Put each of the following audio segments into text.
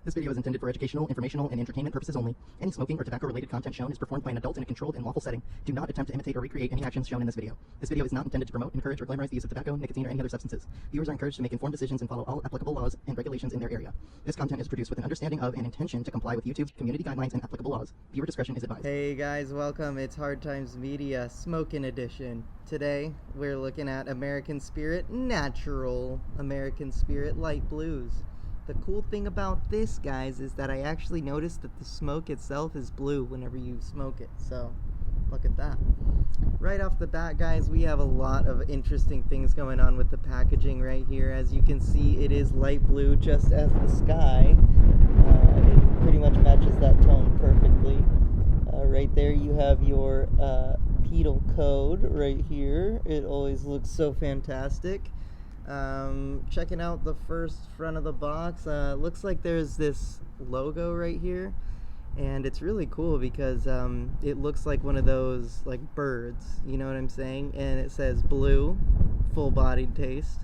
This video is intended for educational, informational, and entertainment purposes only. Any smoking or tobacco-related content shown is performed by an adult in a controlled and lawful setting. Do not attempt to imitate or recreate any actions shown in this video. This video is not intended to promote, encourage, or glamorize the use of tobacco, nicotine, or any other substances. Viewers are encouraged to make informed decisions and follow all applicable laws and regulations in their area. This content is produced with an understanding of and intention to comply with YouTube's community guidelines and applicable laws. Viewer discretion is advised. Hey guys, welcome. It's Hard Times Media Smoking Edition. Today, we're looking at American Spirit Natural American Spirit Light Blues. The cool thing about this, guys, is that I actually noticed that the smoke itself is blue whenever you smoke it, so look at that. Right off the bat, guys, we have a lot of interesting things going on with the packaging right here. As you can see, it is light blue, just as the sky. It pretty much matches that tone perfectly. Right there you have your pedal code right here. It always looks so fantastic. Checking out the front of the box, looks like there's this logo right here, and it's really cool because it looks like one of those like birds, you know what I'm saying, and it says blue, full-bodied taste.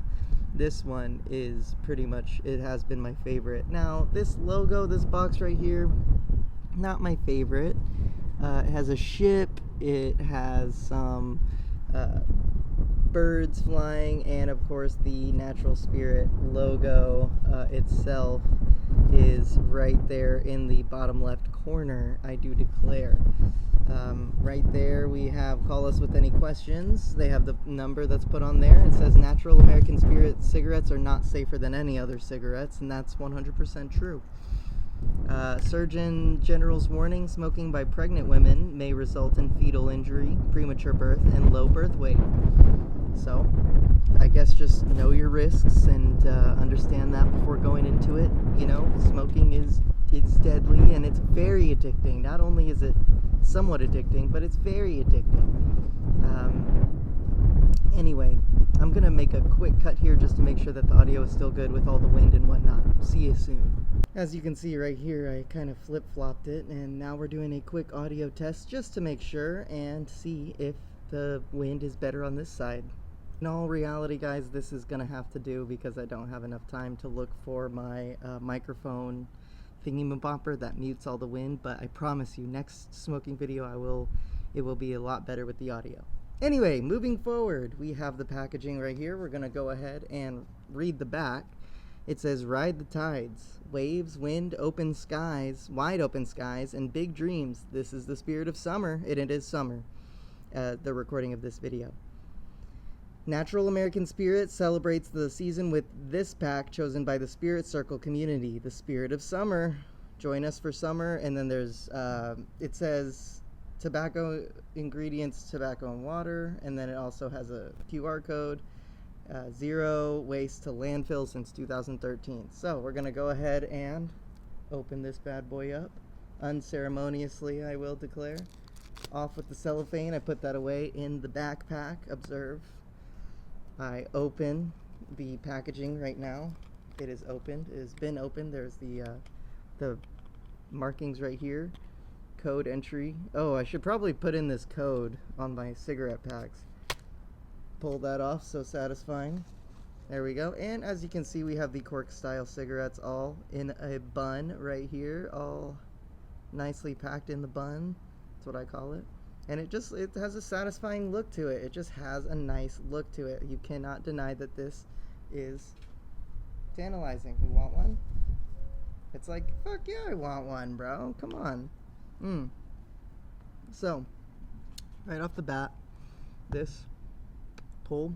This one is pretty much, it has been my favorite. Now this logo, this box right here, not my favorite. It has a ship, it has some birds flying, and of course the Natural Spirit logo itself is right there in the bottom left corner, I do declare. Right there we have call us with any questions. They have the number that's put on there. It says Natural American Spirit cigarettes are not safer than any other cigarettes, and that's 100% true. Surgeon General's warning: smoking by pregnant women may result in fetal injury, premature birth, and low birth weight. So, I guess just know your risks and understand that before going into it. You know, smoking it's deadly and it's very addicting. Not only is it somewhat addicting, but it's very addicting. Anyway, I'm gonna make a quick cut here just to make sure that the audio is still good with all the wind and whatnot. See you soon. As you can see right here, I kind of flip-flopped it, and now we're doing a quick audio test just to make sure and see if the wind is better on this side. In all reality, guys, this is gonna have to do because I don't have enough time to look for my microphone thingy-mabopper that mutes all the wind, but I promise you, next smoking video it will be a lot better with the audio. Anyway, moving forward, we have the packaging right here. We're gonna go ahead and read the back. It says, ride the tides, waves, wind, open skies, wide open skies, and big dreams. This is the spirit of summer, and it is summer, the recording of this video. Natural American Spirit celebrates the season with this pack chosen by the Spirit Circle community, the spirit of summer. Join us for summer. And then there's, it says tobacco ingredients, tobacco and water, and then it also has a QR code. Zero waste to landfill since 2013. So we're gonna go ahead and open this bad boy up unceremoniously, I will declare. Off with the cellophane. I put that away in the backpack. Observe. I open the packaging right now. It is opened. It has been opened. There's the markings right here. Code entry. Oh, I should probably put in this code on my cigarette packs. Pull that off, so satisfying. There we go. And as you can see, we have the cork style cigarettes all in a bun right here, all nicely packed in the bun. That's what I call it. And it has a satisfying look to it. It just has a nice look to it. You cannot deny that this is tantalizing. You want one? It's like, fuck yeah, I want one, bro. Come on. So, right off the bat, this pull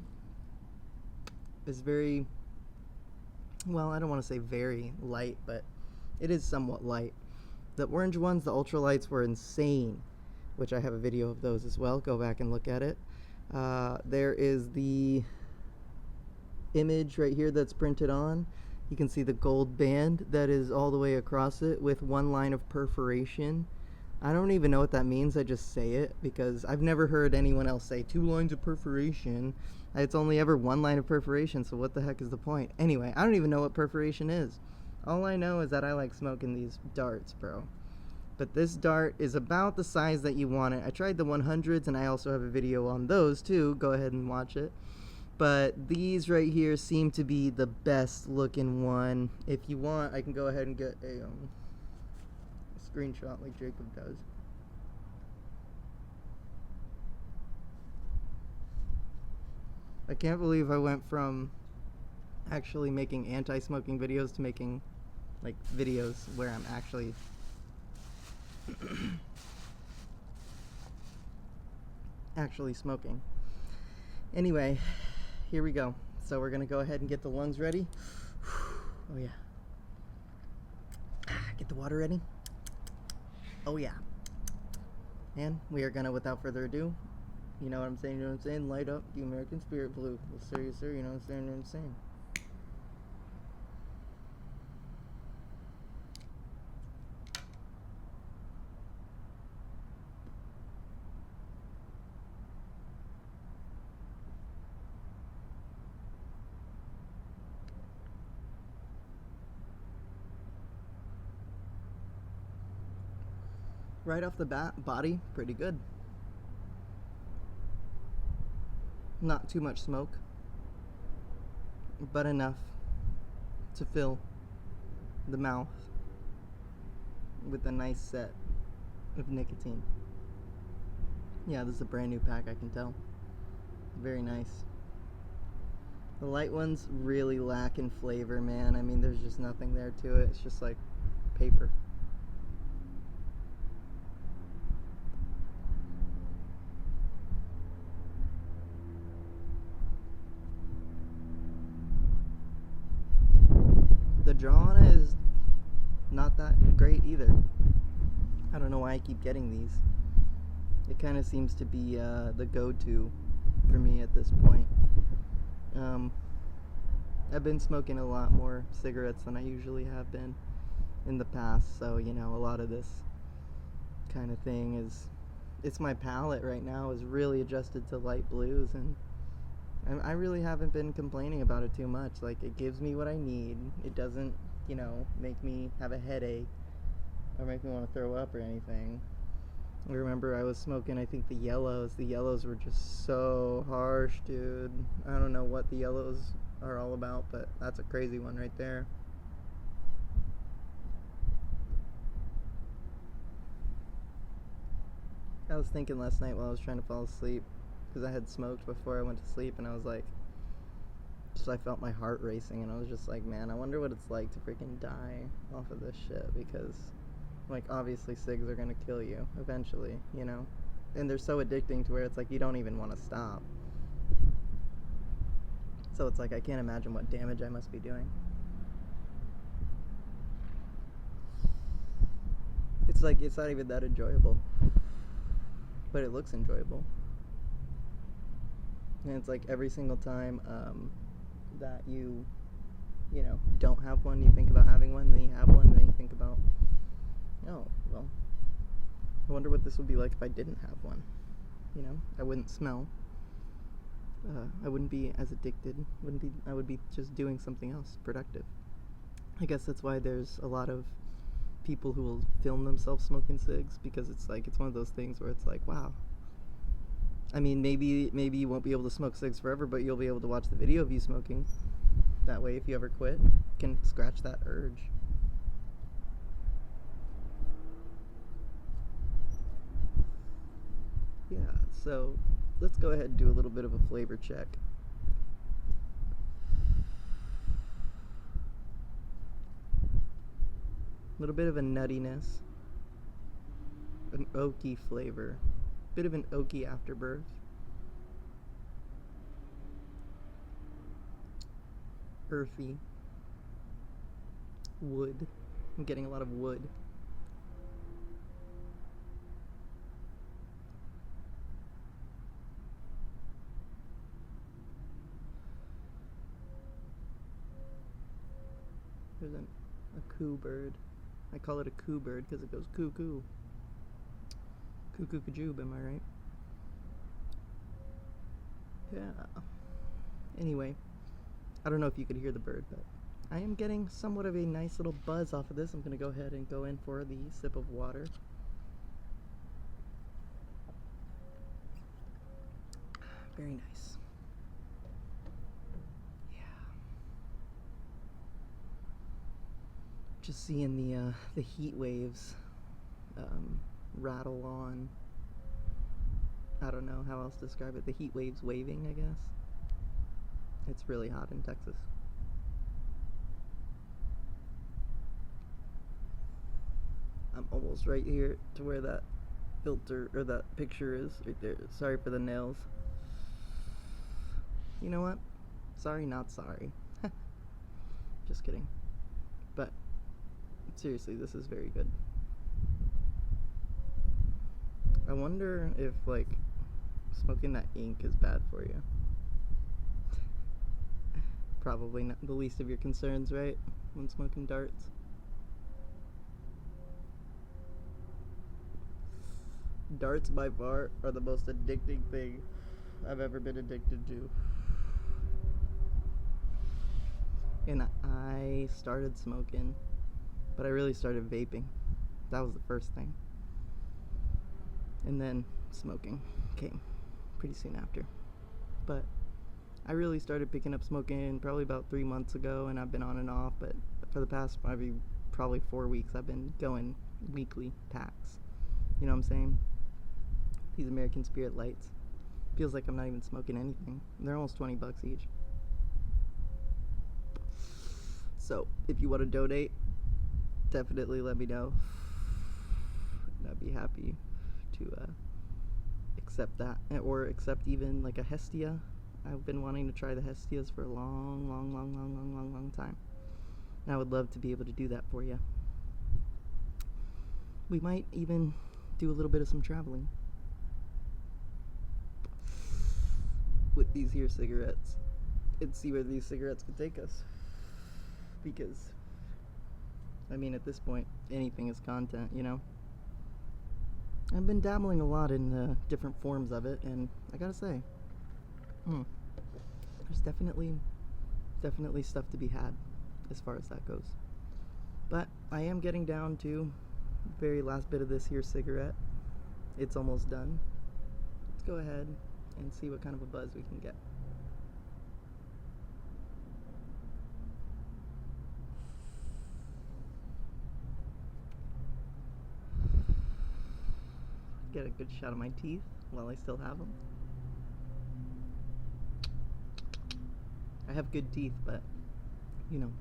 is very, well, I don't want to say very light, but it is somewhat light. The orange ones, the ultralights, were insane, which I have a video of those as well. Go back and look at it. There is the image right here that's printed on. You can see the gold band that is all the way across it with one line of perforation. I don't even know what that means. I just say it because I've never heard anyone else say 2 lines of perforation. It's only ever 1 line of perforation, so what the heck is the point? Anyway, I don't even know what perforation is. All I know is that I like smoking these darts, bro. But this dart is about the size that you want it. I tried the 100s, and I also have a video on those too. Go ahead and watch it. But these right here seem to be the best looking one. If you want, I can go ahead and get a screenshot like Jacob does. I can't believe I went from actually making anti-smoking videos to making like videos where I'm actually actually smoking. Anyway, here we go. So we're gonna go ahead and get the lungs ready. Oh yeah. Get the water ready. Oh yeah. And we are gonna, without further ado, you know what I'm saying, you know what I'm saying, light up the American Spirit Blue. Yes sir, yes sir, you know what I'm saying, you know what I'm saying. Right off the bat, body, pretty good. Not too much smoke, but enough to fill the mouth with a nice set of nicotine. Yeah, this is a brand new pack, I can tell. Very nice. The light ones really lack in flavor, man. I mean, there's just nothing there to it. It's just like paper. The draw on it is not that great either. I don't know why I keep getting these. It kind of seems to be the go-to for me at this point. I've been smoking a lot more cigarettes than I usually have been in the past, so you know, a lot of this kind of thing is, it's my palate right now is really adjusted to light blues, and I really haven't been complaining about it too much. Like, it gives me what I need. It doesn't, you know, make me have a headache or make me want to throw up or anything. I remember I was smoking, I think, the yellows. The yellows were just so harsh, dude. I don't know what the yellows are all about, but that's a crazy one right there. I was thinking last night while I was trying to fall asleep, because I had smoked before I went to sleep, and I was like, just I felt my heart racing, and I was just like, man, I wonder what it's like to freaking die off of this shit, because, like, obviously cigs are gonna kill you eventually, you know, and they're so addicting to where it's like you don't even want to stop. So it's like I can't imagine what damage I must be doing. It's like, it's not even that enjoyable, but it looks enjoyable. And it's like every single time that you know, don't have one, you think about having one, then you have one, and then you think about, oh, well, I wonder what this would be like if I didn't have one. You know, I wouldn't smell. I wouldn't be as addicted. I would be just doing something else productive. I guess that's why there's a lot of people who will film themselves smoking cigs, because it's like, it's one of those things where it's like, wow. I mean, maybe you won't be able to smoke cigs forever, but you'll be able to watch the video of you smoking. That way, if you ever quit, you can scratch that urge. Yeah, so let's go ahead and do a little bit of a flavor check. A little bit of a nuttiness, an oaky flavor, bit of an oaky afterbirth. Earthy. Wood. I'm getting a lot of wood. There's a coo bird. I call it a coo bird because it goes coo coo. Coo coo kajoob, am I right? Yeah. Anyway, I don't know if you could hear the bird, but I am getting somewhat of a nice little buzz off of this. I'm going to go ahead and go in for the sip of water. Very nice. Just seeing the heat waves rattle on. I don't know how else to describe it. The heat waves waving, I guess. It's really hot in Texas. I'm almost right here to where that filter or that picture is right there. Sorry for the nails. You know what? Sorry, not sorry. Just kidding. But seriously, this is very good. I wonder if, like, smoking that ink is bad for you. Probably not the least of your concerns, right? When smoking darts. Darts by far are the most addicting thing I've ever been addicted to. And I started smoking, but I really started vaping. That was the first thing. And then smoking came pretty soon after. But I really started picking up smoking probably about 3 months ago, and I've been on and off, but for the past probably 4 weeks I've been going weekly packs. You know what I'm saying? These American Spirit lights. Feels like I'm not even smoking anything. They're almost $20 each. So, if you want to donate, definitely let me know. And I'd be happy to accept that, or accept even like a Hestia. I've been wanting to try the Hestias for a long time. And I would love to be able to do that for you. We might even do a little bit of some traveling with these here cigarettes and see where these cigarettes could take us. Because, I mean, at this point, anything is content, you know? I've been dabbling a lot in different forms of it, and I gotta say, there's definitely stuff to be had as far as that goes. But I am getting down to the very last bit of this here cigarette. It's almost done. Let's go ahead and see what kind of a buzz we can get. Get a good shot of my teeth while I still have them. I have good teeth, but, you know,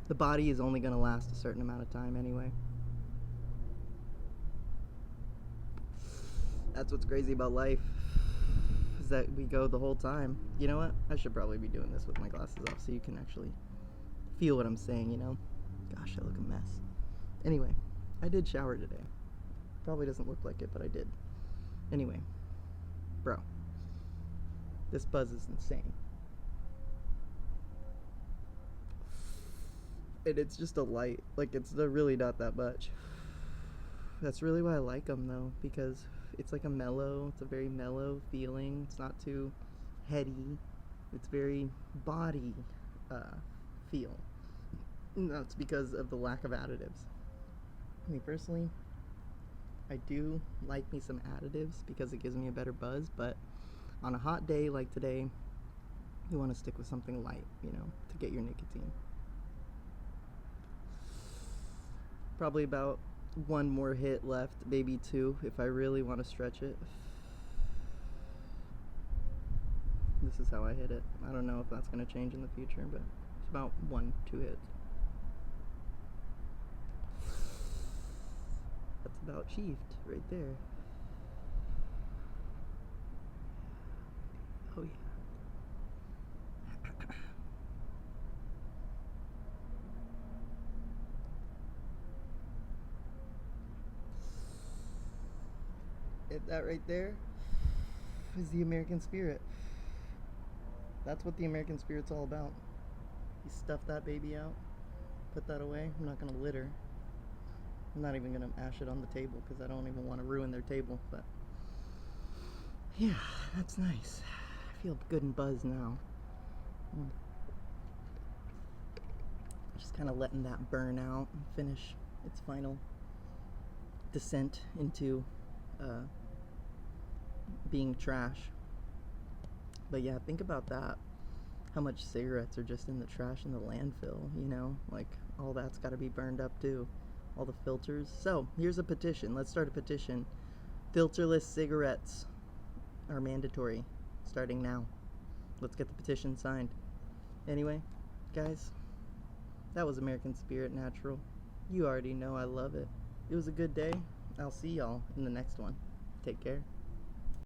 the body is only going to last a certain amount of time anyway. That's what's crazy about life, is that we go the whole time. You know what? I should probably be doing this with my glasses off so you can actually feel what I'm saying, you know? Gosh, I look a mess. Anyway, I did shower today. Probably doesn't look like it, but I did. Anyway, bro, this buzz is insane. And it's just a light, like it's really not that much. That's really why I like them though, because it's like it's a very mellow feeling. It's not too heady. It's very body feel. And that's because of the lack of additives. Me personally, I do like me some additives because it gives me a better buzz, but on a hot day like today, you want to stick with something light, you know, to get your nicotine. Probably about one more hit left, maybe two, if I really want to stretch it. This is how I hit it. I don't know if that's going to change in the future, but it's about 1-2 hits. That's about achieved right there. Oh yeah. That right there is the American Spirit. That's what the American Spirit's all about. You stuff that baby out, put that away. I'm not gonna litter. I'm not even gonna ash it on the table because I don't even want to ruin their table, but yeah, that's nice. I feel good and buzzed now. Just kind of letting that burn out and finish its final descent into being trash. But yeah, think about that. How much cigarettes are just in the trash in the landfill, you know? Like, all that's got to be burned up too. All the filters. So, here's a petition. Let's start a petition. Filterless cigarettes are mandatory starting now. Let's get the petition signed. Anyway, guys, that was American Spirit Natural. You already know I love it. It was a good day. I'll see y'all in the next one. Take care.